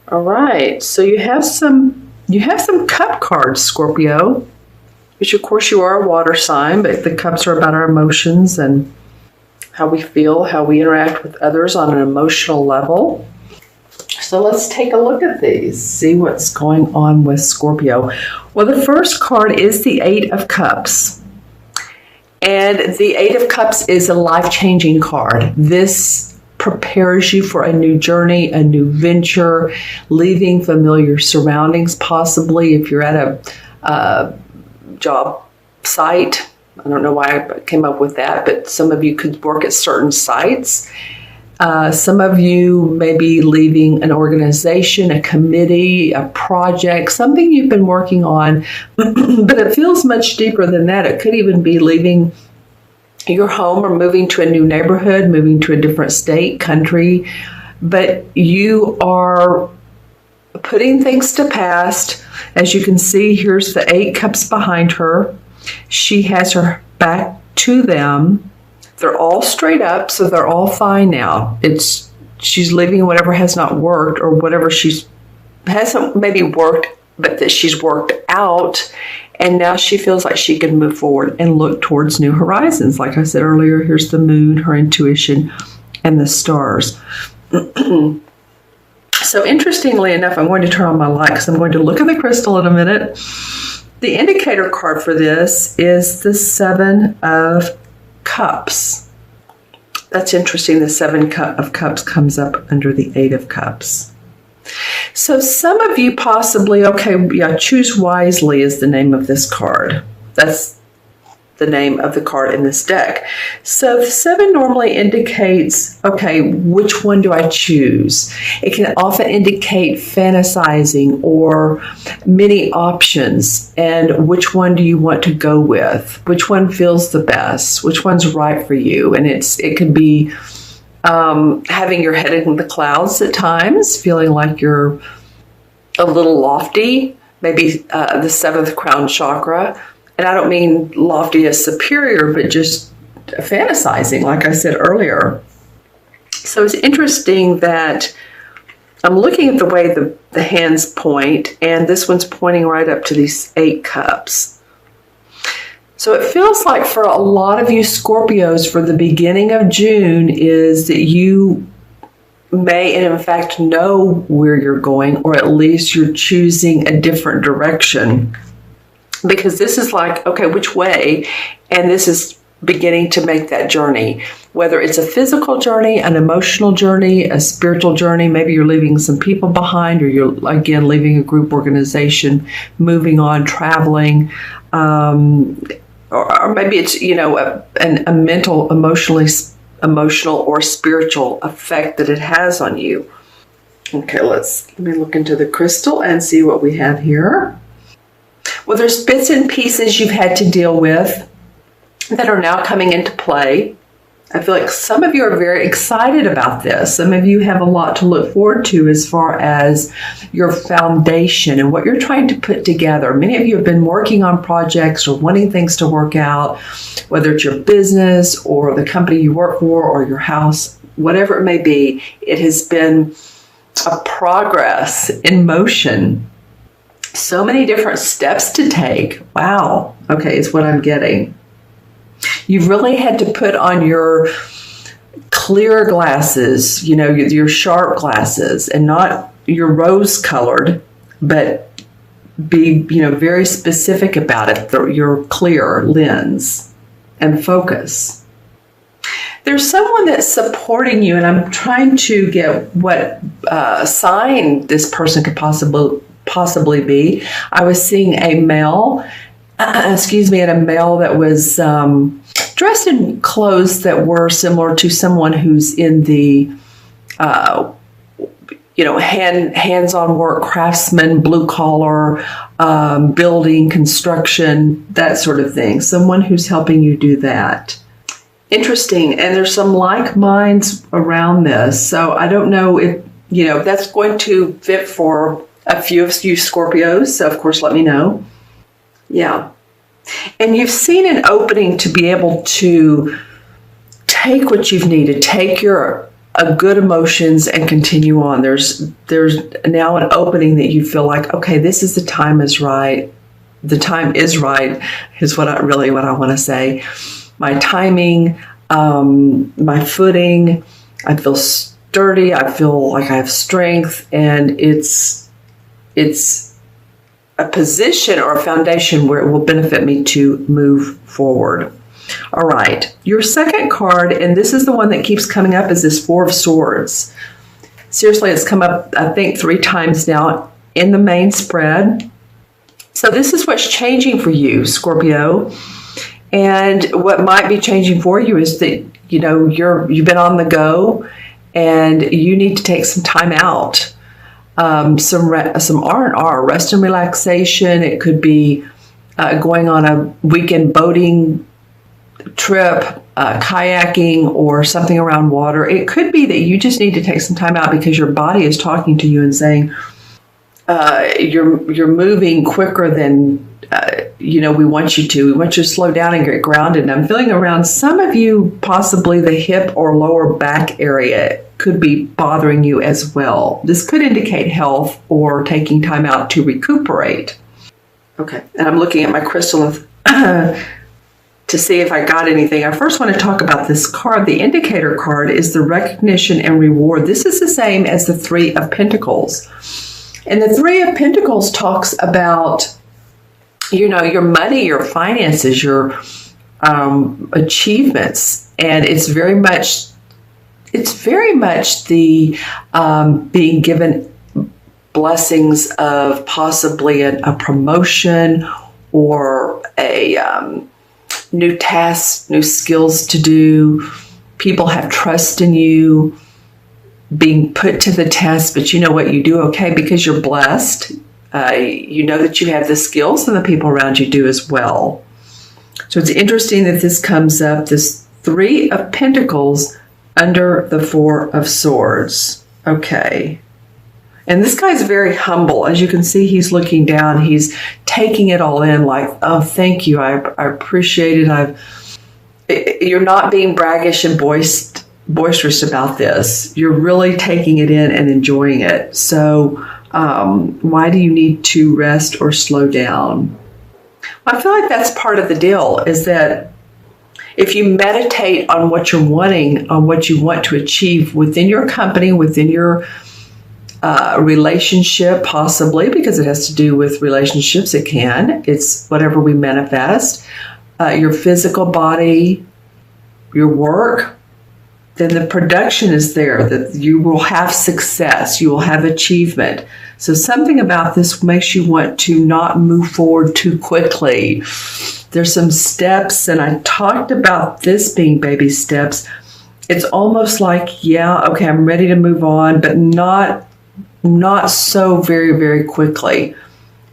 All right, so you have some cup cards, Scorpio, which of course you are a water sign, but the cups are about our emotions and how we feel, how we interact with others on an emotional level. So let's take a look at these, see what's going on with Scorpio. Well, the first card is the Eight of Cups. And the Eight of Cups is a life-changing card. This prepares you for a new journey, a new venture, leaving familiar surroundings, possibly if you're at a job site. I don't know why I came up with that, but some of you could work at certain sites. Some of you may be leaving an organization, a committee, a project, something you've been working on, but it feels much deeper than that. It could even be leaving your home or moving to a new neighborhood, moving to a different state, country, but you are putting things to past. As you can see, here's the Eight Cups behind her. She has her back to them. They're all straight up, so they're all fine now. She's leaving whatever has not worked, or whatever hasn't maybe worked, but that she's worked out, and now she feels like she can move forward and look towards new horizons. Like I said earlier, here's the moon, her intuition, and the stars. So interestingly enough, I'm going to turn on my light because I'm going to look at the crystal in a minute. The indicator card for this is the Seven of Cups. That's interesting. The Seven of Cups comes up under the Eight of Cups. So some of you possibly, choose wisely is the name of this card. That's the name of the card in this deck. So the seven normally indicates, which one do I choose? It can often indicate fantasizing or many options, and which one do you want to go with? Which one feels the best? Which one's right for you? And it could be having your head in the clouds at times, feeling like you're a little lofty, maybe the seventh crown chakra. And I don't mean lofty as superior, but just fantasizing, like I said earlier. So it's interesting that I'm looking at the way the hands point, and this one's pointing right up to these Eight Cups. So it feels like for a lot of you Scorpios, for the beginning of June, is that you may, and in fact, know where you're going, or at least you're choosing a different direction. Because this is like, which way? And this is beginning to make that journey. Whether it's a physical journey, an emotional journey, a spiritual journey, maybe you're leaving some people behind, or you're, again, leaving a group organization, moving on, traveling, or maybe it's, a mental, emotional or spiritual effect that it has on you. Okay, let me look into the crystal and see what we have here. Well, there's bits and pieces you've had to deal with that are now coming into play. I feel like some of you are very excited about this. Some of you have a lot to look forward to as far as your foundation and what you're trying to put together. Many of you have been working on projects or wanting things to work out, whether it's your business or the company you work for or your house, whatever it may be. It has been a progress in motion. So many different steps to take. Wow. Okay, is what I'm getting. You've really had to put on your clear glasses, your sharp glasses, and not your rose-colored, but be, very specific about it, your clear lens and focus. There's someone that's supporting you, and I'm trying to get what sign this person could possibly be. I was seeing a male, and a male that was dressed in clothes that were similar to someone who's in the, hands-on work, craftsman, blue collar, building, construction, that sort of thing. Someone who's helping you do that. Interesting. And there's some like minds around this. So I don't know if, that's going to fit for a few of you Scorpios. So of course, let me know. Yeah. And you've seen an opening to be able to take what you've needed, take your a good emotions and continue on. There's now an opening that you feel like, okay, this is the time is right. The time is right is what I want to say. My timing, my footing, I feel sturdy. I feel like I have strength, and it's a position or a foundation where it will benefit me to move forward. All right, your second card, and this is the one that keeps coming up, is this Four of Swords. Seriously, it's come up, I think, 3 times now in the main spread. So this is what's changing for you, Scorpio. And what might be changing for you is that, you know, you've been on the go and you need to take some time out. Some R&R, rest and relaxation. It could be going on a weekend boating trip, kayaking, or something around water. It could be that you just need to take some time out because your body is talking to you and saying, you're moving quicker than we want you to. We want you to slow down and get grounded. And I'm feeling around some of you, possibly the hip or lower back area could be bothering you as well. This could indicate health or taking time out to recuperate. Okay, and I'm looking at my crystal to see if I got anything. I first want to talk about this card. The indicator card is the recognition and reward. This is the same as the Three of Pentacles. And the Three of Pentacles talks about, your money, your finances, your achievements. And it's very much the being given blessings of possibly a promotion or a new tasks, new skills to do. People have trust in you, being put to the test, but you know what, you do okay because you're blessed. You know that you have the skills and the people around you do as well. So it's interesting that this comes up, this Three of Pentacles under the Four of Swords. Okay. And this guy's very humble. As you can see, he's looking down. He's taking it all in like, oh, thank you. I appreciate it. You're not being braggish and boisterous about this. You're really taking it in and enjoying it. So why do you need to rest or slow down? I feel like that's part of the deal, is that if you meditate on what you're wanting, on what you want to achieve within your company, within your relationship, possibly, because it has to do with relationships, it's whatever we manifest, your physical body, your work, then the production is there, that you will have success, you will have achievement. So something about this makes you want to not move forward too quickly. There's some steps, and I talked about this being baby steps. It's almost like, yeah, okay, I'm ready to move on, but not so very, very quickly.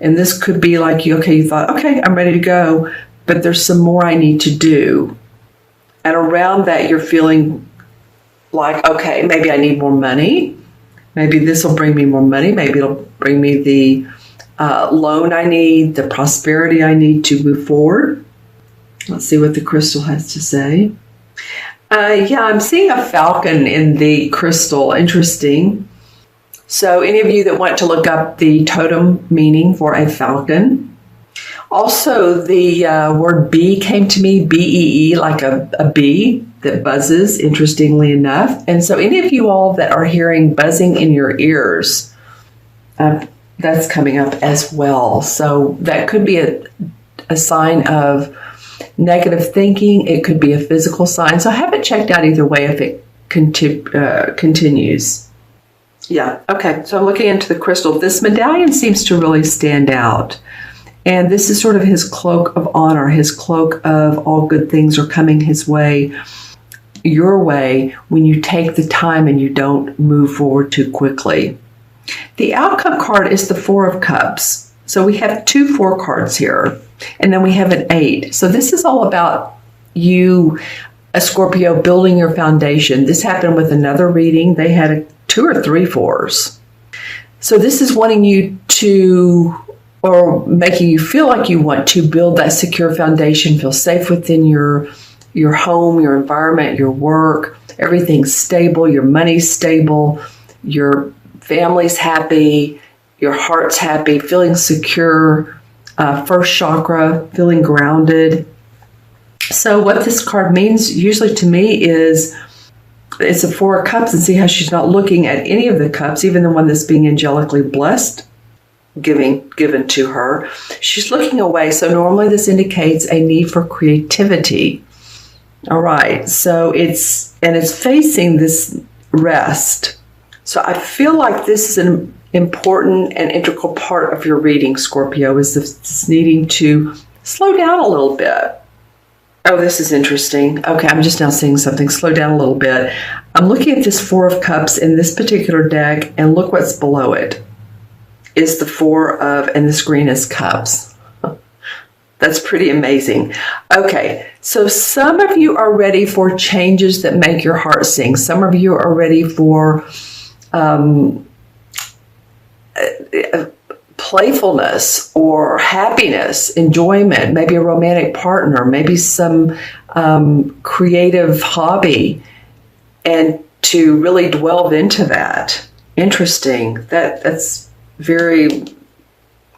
And this could be like, you thought, okay, I'm ready to go, but there's some more I need to do. And around that, you're feeling like, okay, maybe I need more money. Maybe this will bring me more money. Maybe it'll bring me the loan I need, the prosperity I need to move forward. Let's see what the crystal has to say. Yeah, I'm seeing a falcon in the crystal. Interesting. So any of you that want to look up the totem meaning for a falcon. Also, the word bee came to me, B-E-E, like a bee that buzzes, interestingly enough. And so any of you all that are hearing buzzing in your ears, that's coming up as well. So that could be a sign of negative thinking. It could be a physical sign. So I haven't checked out either way if it continues. Yeah, okay. So I'm looking into the crystal. This medallion seems to really stand out. And this is sort of his cloak of honor, his cloak of all good things are coming his way, your way, when you take the time and you don't move forward too quickly. The outcome card is the Four of Cups. So we have 2 4 cards here, and then we have an 8. So this is all about you, a Scorpio, building your foundation. This happened with another reading. They had 2 or 3 4s. So this is wanting you to, or making you feel like you want to build that secure foundation, feel safe within your home, your environment, your work, everything's stable, your money's stable, your family's happy, your heart's happy, feeling secure, first chakra, feeling grounded. So what this card means usually to me is it's a Four of Cups, and see how she's not looking at any of the cups, even the one that's being angelically blessed, given to her. She's looking away. So normally this indicates a need for creativity. All right. So it's facing this rest. So I feel like this is an important and integral part of your reading, Scorpio, is this needing to slow down a little bit. Oh, this is interesting. Okay, I'm just now seeing something. Slow down a little bit. I'm looking at this Four of Cups in this particular deck, and look what's below it. Is the Four of, and this green is Cups. That's pretty amazing. Okay, so some of you are ready for changes that make your heart sing. Some of you are ready for playfulness or happiness, enjoyment, maybe a romantic partner, maybe some creative hobby, and to really delve into that. Interesting. That's very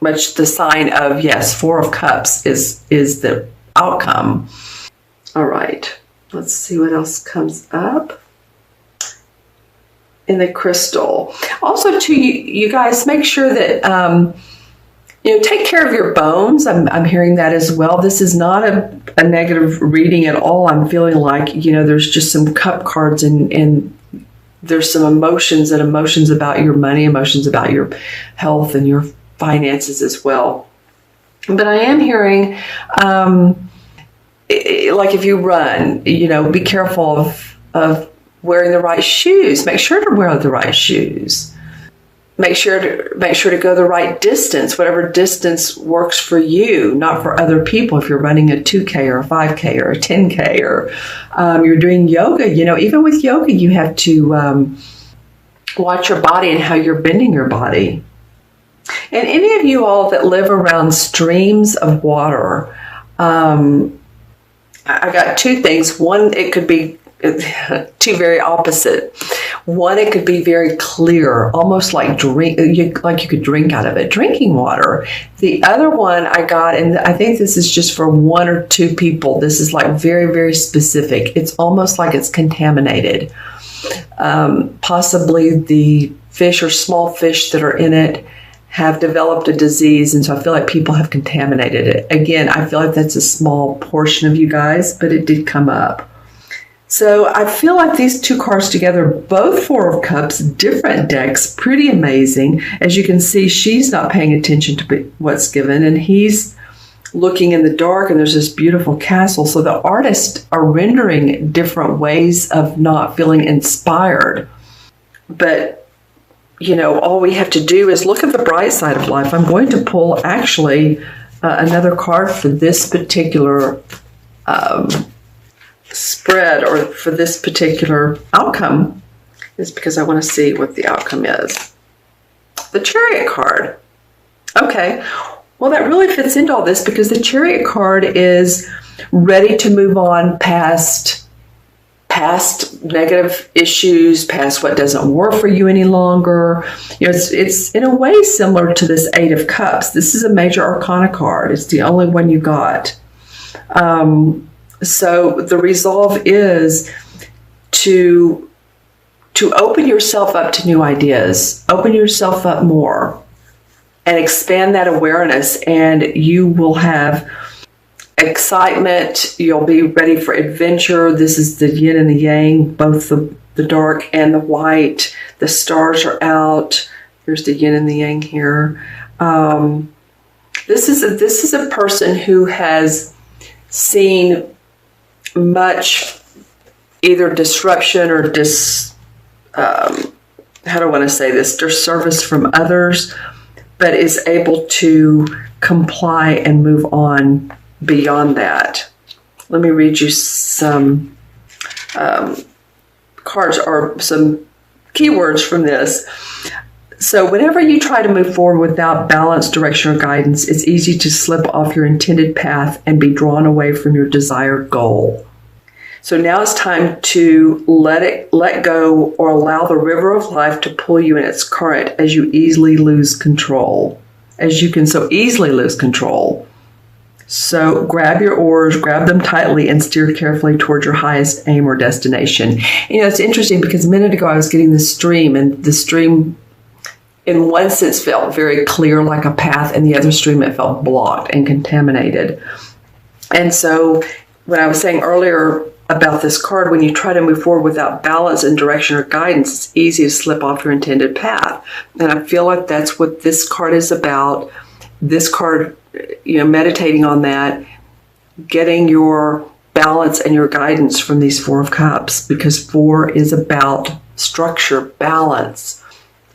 much the sign of, yes, Four of Cups is the outcome. All right, let's see what else comes up in the crystal. Also, to you guys, make sure that take care of your bones. I'm hearing that as well. This is not a negative reading at all. I'm feeling like there's just some cup cards and there's some emotions about your money, emotions about your health and your finances as well. But I am hearing like if you run, be careful of wearing the right shoes. Make sure to wear the right shoes. Make sure to go the right distance, whatever distance works for you, not for other people. If you're running a 2K or a 5K or a 10K or you're doing yoga, even with yoga, you have to watch your body and how you're bending your body. And any of you all that live around streams of water, I got two things. One, it could be two very opposite. One, it could be very clear, almost like you could drink out of it, drinking water. The other one I got, and I think this is just for one or two people. This is like very, very specific. It's almost like it's contaminated. Possibly the fish or small fish that are in it have developed a disease, and so I feel like people have contaminated it. Again, I feel like that's a small portion of you guys, but it did come up. So I feel like these two cards together, both Four of Cups, different decks, pretty amazing. As you can see, she's not paying attention to what's given, and he's looking in the dark, and there's this beautiful castle. So the artists are rendering different ways of not feeling inspired. But, all we have to do is look at the bright side of life. I'm going to pull actually another card for this particular spread, or for this particular outcome, is because I want to see what the outcome is. The Chariot card. Okay, well, that really fits into all this, because the Chariot card is ready to move on past negative issues, past what doesn't work for you any longer. It's in a way similar to this Eight of Cups. This is a major arcana card. It's the only one you got. So the resolve is to open yourself up to new ideas, open yourself up more, and expand that awareness, and you will have excitement. You'll be ready for adventure. This is the yin and the yang, both the dark and the white. The stars are out. Here's the yin and the yang here. This is a person who has seen much either disruption or how do I want to say this, disservice from others, but is able to comply and move on beyond that. Let me read you some cards or some keywords from this. So whenever you try to move forward without balance, direction, or guidance, it's easy to slip off your intended path and be drawn away from your desired goal. So now it's time to let go or allow the river of life to pull you in its current as you easily lose control. As you can so easily lose control. So grab your oars, grab them tightly, and steer carefully toward your highest aim or destination. It's interesting because a minute ago I was getting the stream, and the stream in one sense felt very clear like a path, and the other stream it felt blocked and contaminated. And so when I was saying earlier about this card, when you try to move forward without balance and direction or guidance, it's easy to slip off your intended path. And I feel like that's what this card is about. This card, meditating on that, getting your balance and your guidance from these Four of Cups, because 4 is about structure, balance.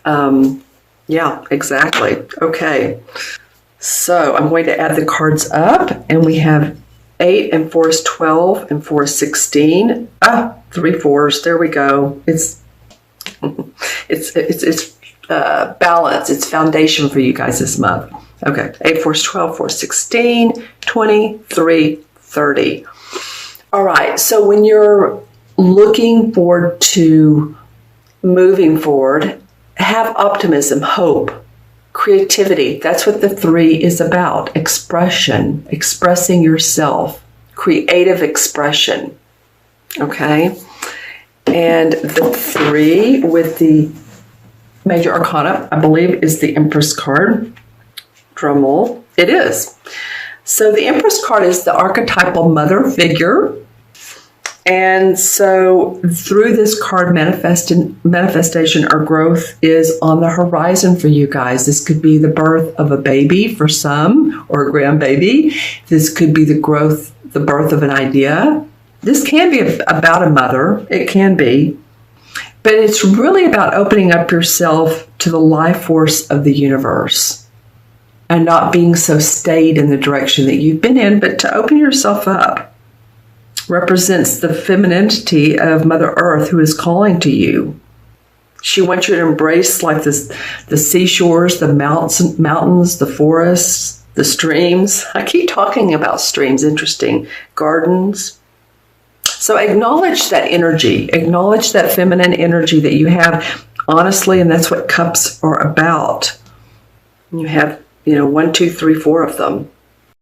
Yeah, exactly. Okay. So I'm going to add the cards up, and we have 8 and 4 is 12 and 4 is 16. 3 4s. There we go. It's balance. It's foundation for you guys this month. Okay. 8 4 is 12, 4 is 16, 23, 30. All right. So when you're looking forward to moving forward, have optimism, hope, creativity. That's what the 3 is about. Expression, expressing yourself, creative expression. Okay. And the 3 with the major arcana, I believe, is the Empress card. Drum roll. It is. So the Empress card is the archetypal mother figure. And so through this card, manifestation or growth is on the horizon for you guys. This could be the birth of a baby for some, or a grandbaby. This could be the birth of an idea. This can be about a mother. It can be. But it's really about opening up yourself to the life force of the universe and not being so stayed in the direction that you've been in, but to open yourself up. Represents the femininity of Mother Earth, who is calling to you. She wants you to embrace like this, the seashores, the mountains, the forests, the streams. I keep talking about streams, interesting. Gardens. So acknowledge that energy. Acknowledge that feminine energy that you have, honestly, and that's what cups are about. You have, 1, 2, 3, 4 of them.